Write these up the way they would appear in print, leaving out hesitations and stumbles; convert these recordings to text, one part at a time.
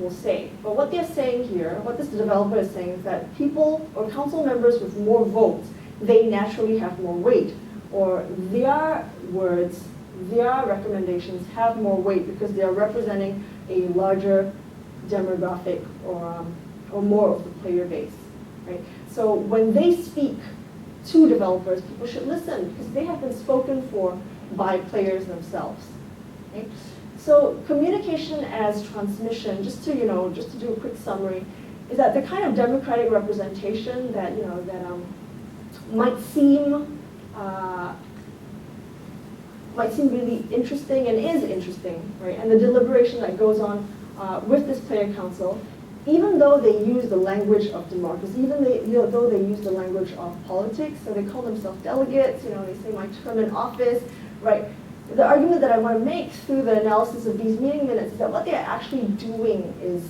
will say. But what they're saying here, what this developer is saying is that people or council members with more votes, they naturally have more weight, or their words, their recommendations have more weight because they are representing a larger demographic or more of the player base, right? So when they speak to developers, people should listen because they have been spoken for by players themselves. Okay? So communication as transmission, just to do a quick summary, is that the kind of democratic representation that might seem really interesting and is interesting, right? And the deliberation that goes on with this player council, even though they use the language of democracy, though they use the language of politics, so they call themselves delegates, they say my term in office, right? The argument that I want to make through the analysis of these meeting minutes is that what they're actually doing is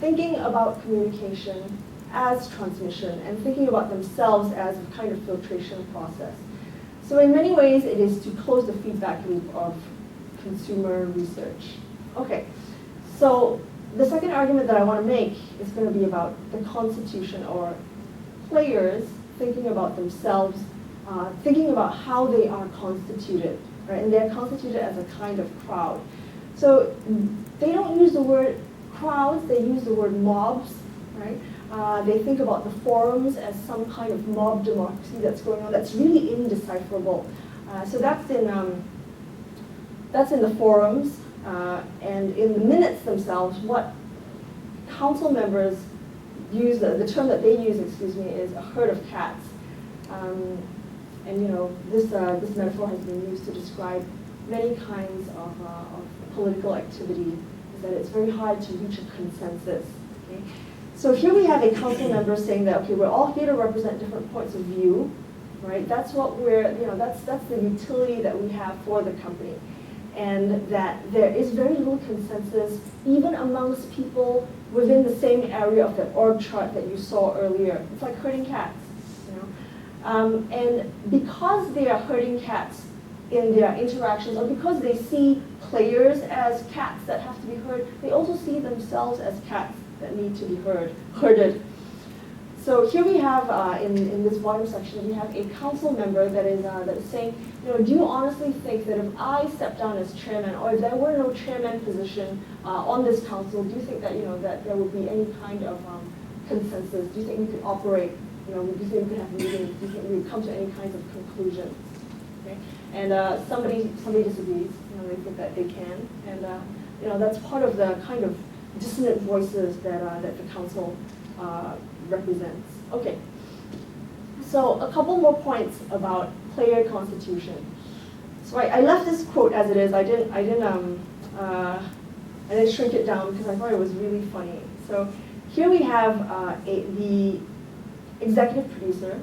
thinking about communication as transmission and thinking about themselves as a kind of filtration process. So in many ways, it is to close the feedback loop of consumer research. Okay, so the second argument that I want to make is going to be about the constitution, or players thinking about themselves, thinking about how they are constituted, right? And they're constituted as a kind of crowd. So they don't use the word crowds, they use the word mobs, right? They think about the forums as some kind of mob democracy that's going on that's really indecipherable. So that's in the forums, and in the minutes themselves, what council members use, the term that they use, is a herd of cats. This metaphor has been used to describe many kinds of political activity, is that it's very hard to reach a consensus. Okay? So here we have a council member saying that, okay, we're all here to represent different points of view, right? That's what that's the utility that we have for the company. And that there is very little consensus, even amongst people within the same area of that org chart that you saw earlier. It's like herding cats, and because they are herding cats in their interactions, or because they see players as cats that have to be heard, they also see themselves as cats that need to be herded. So here we have, in this bottom section, we have a council member that is saying, do you honestly think that if I step down as chairman, or if there were no chairman position on this council, do you think that that there would be any kind of consensus? Do you think we could operate? Do you think we could have meetings? Do you think we would come to any kinds of conclusions? Okay? And somebody disagrees. They think that they can, and that's part of the kind of dissonant voices that the council represents. Okay. So a couple more points about player constitution. So I left this quote as it is. I didn't shrink it down because I thought it was really funny. So here we have the executive producer,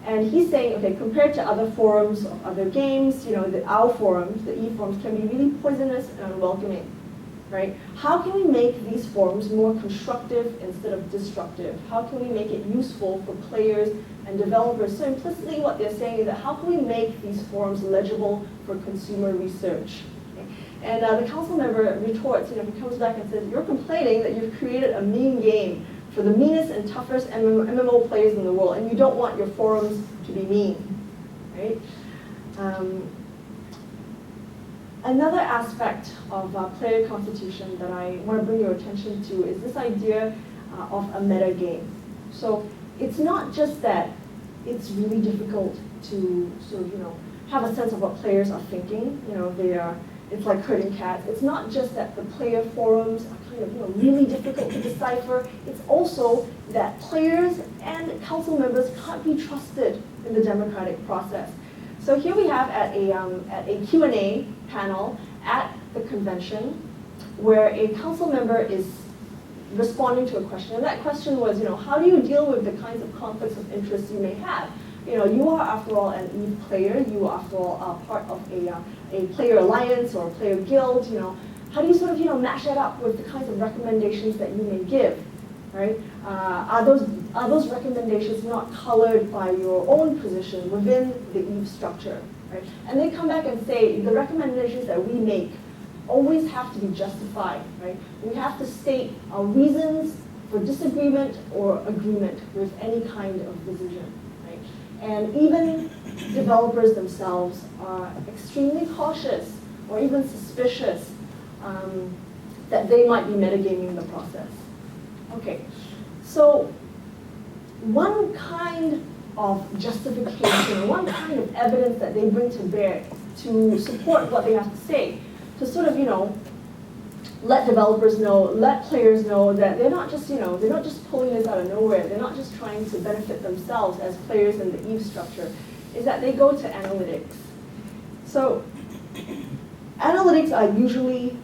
and he's saying, okay, compared to other forums of other games, our forums, the e-forums, can be really poisonous and unwelcoming, right? How can we make these forums more constructive instead of destructive? How can we make it useful for players and developers? So implicitly what they're saying is that how can we make these forums legible for consumer research? Okay? And the council member retorts, he comes back and says, you're complaining that you've created a mean game for the meanest and toughest MMO players in the world, and you don't want your forums to be mean, right? Another aspect of player constitution that I want to bring your attention to is this idea of a meta game. So it's not just that it's really difficult to sort of, have a sense of what players are thinking. It's like herding cats. It's not just that the player forums are kind of, really difficult to decipher. It's also that players and council members can't be trusted in the democratic process. So here we have at a Q&A panel at the convention where a council member is responding to a question. And that question was, how do you deal with the kinds of conflicts of interest you may have? You are, after all, an EVE player. You, after all, are part of a player alliance or a player guild. How do you sort of, match that up with the kinds of recommendations that you may give, right? Are those recommendations not colored by your own position within the EVE structure, right? And they come back and say the recommendations that we make always have to be justified, right? We have to state our reasons for disagreement or agreement with any kind of decision, right? And even developers themselves are extremely cautious or even suspicious that they might be metagaming the process. Okay, so one kind of justification, one kind of evidence that they bring to bear to support what they have to say, to sort of, let developers know, let players know that they're not just, they're not just pulling this out of nowhere, they're not just trying to benefit themselves as players in the Eve structure, is that they go to analytics. So analytics are usually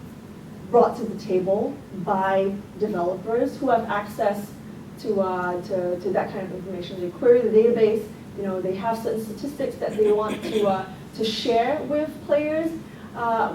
brought to the table by developers who have access to that kind of information. They query the database, they have certain statistics that they want to share with players,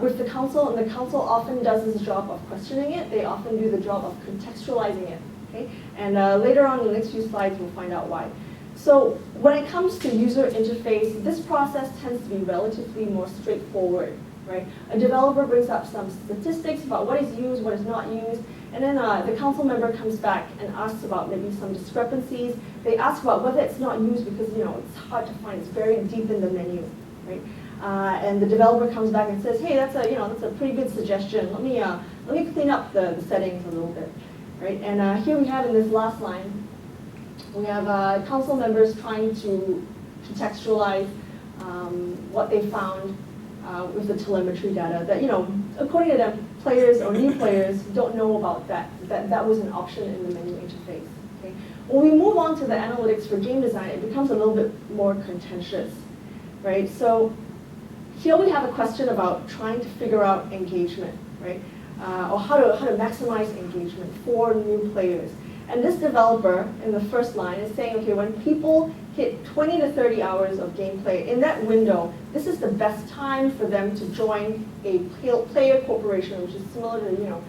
with the council, and the council often does this job of questioning it. They often do the job of contextualizing it. Okay? And later on in the next few slides, we'll find out why. So when it comes to user interface, this process tends to be relatively more straightforward. Right? A developer brings up some statistics about what is used, what is not used, and then the council member comes back and asks about maybe some discrepancies. They ask about whether it's not used because it's hard to find, it's buried deep in the menu, right? And the developer comes back and says, hey, that's a pretty good suggestion. Let me clean up the settings a little bit, right? And here we have in this last line, we have council members trying to contextualize what they found with the telemetry data that, according to them, players or new players don't know about that was an option in the menu interface. Okay? When we move on to the analytics for game design, it becomes a little bit more contentious, right? So here we have a question about trying to figure out engagement, right? Or how to maximize engagement for new players. And this developer in the first line is saying, okay, when people hit 20 to 30 hours of gameplay, in that window, this is the best time for them to join a player corporation, which is similar to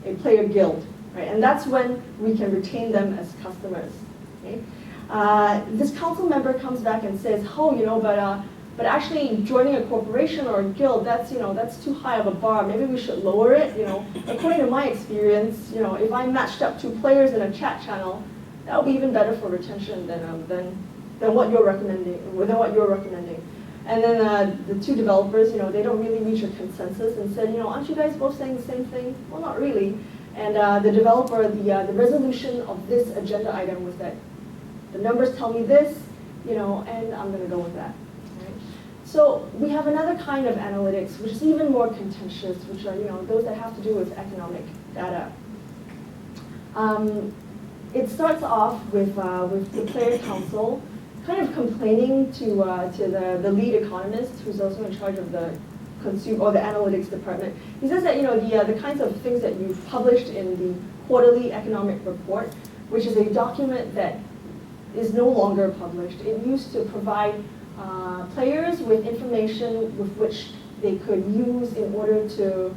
a player guild, right? And that's when we can retain them as customers. Okay? This council member comes back and says, oh, but actually joining a corporation or a guild, that's too high of a bar. Maybe we should lower it. According to my experience, if I matched up two players in a chat channel, that would be even better for retention than what you're recommending. And then the two developers, they don't really reach a consensus and said, aren't you guys both saying the same thing? Well, not really. And the developer, the resolution of this agenda item was that the numbers tell me this, and I'm going to go with that. So we have another kind of analytics, which is even more contentious, which are those that have to do with economic data. It starts off with the player council kind of complaining to the lead economist, who's also in charge of the the analytics department. He says that the kinds of things that you've published in the quarterly economic report, which is a document that is no longer published. It used to provide players with information with which they could use in order to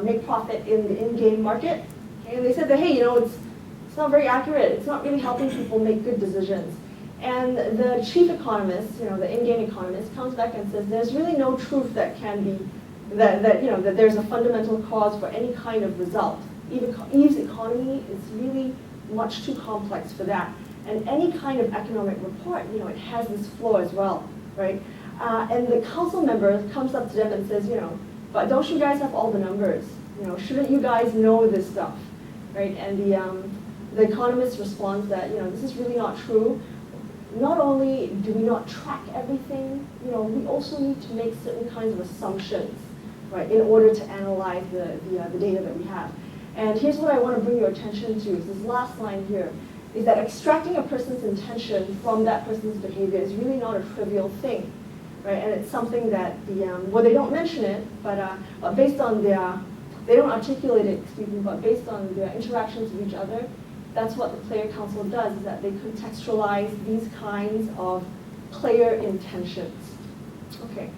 make profit in the in-game market. Okay? And they said that, hey, it's not very accurate. It's not really helping people make good decisions. And the chief economist, the in-game economist, comes back and says there's really no truth that can be, that there's a fundamental cause for any kind of result. Eve's economy is really much too complex for that. And any kind of economic report, it has this flaw as well, right? And the council member comes up to them and says, but don't you guys have all the numbers? Shouldn't you guys know this stuff, right? And the economist responds that, this is really not true. Not only do we not track everything, we also need to make certain kinds of assumptions, right, in order to analyze the data that we have. And here's what I want to bring your attention to, is this last line here, is that extracting a person's intention from that person's behavior is really not a trivial thing, right? And it's something that they don't mention it, but based on they don't articulate it, but based on their interactions with each other, that's what the player council does, is that they contextualize these kinds of player intentions. Okay,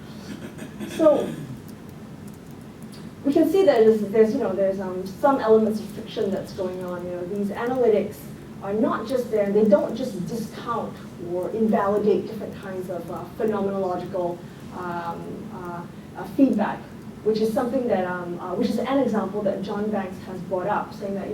so we can see that there's some elements of friction that's going on. These analytics are not just there, they don't just discount or invalidate different kinds of phenomenological feedback. which is something that, which is an example that John Banks has brought up, saying that,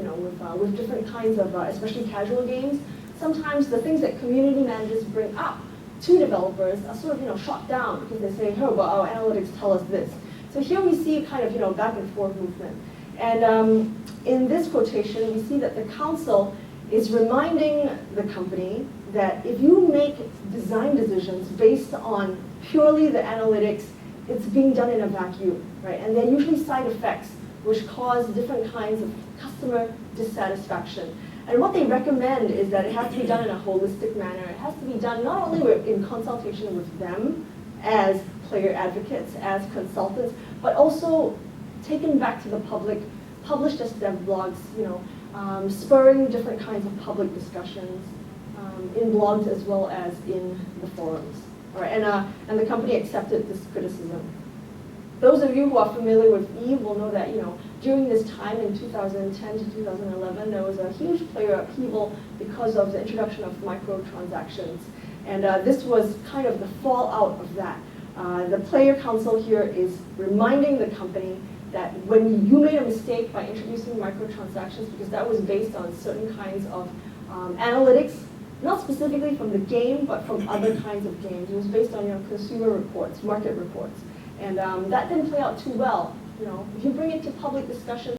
with different kinds of, especially casual games, sometimes the things that community managers bring up to developers are sort of, shot down because they say, oh, well, our analytics tell us this. So here we see kind of, back and forth movement. And in this quotation, we see that the council is reminding the company that if you make design decisions based on purely the analytics, it's being done in a vacuum, right? And there are usually side effects which cause different kinds of customer dissatisfaction. And what they recommend is that it has to be done in a holistic manner. It has to be done not only in consultation with them as player advocates, as consultants, but also taken back to the public, published as dev blogs, spurring different kinds of public discussions in blogs as well as in the forums. All right, and the company accepted this criticism. Those of you who are familiar with Eve will know that during this time in 2010 to 2011, there was a huge player upheaval because of the introduction of microtransactions, and this was kind of the fallout of that. The player council here is reminding the company that when you made a mistake by introducing microtransactions, because that was based on certain kinds of analytics, not specifically from the game, but from other kinds of games. It was based on consumer reports, market reports. And that didn't play out too well. If you bring it to public discussion,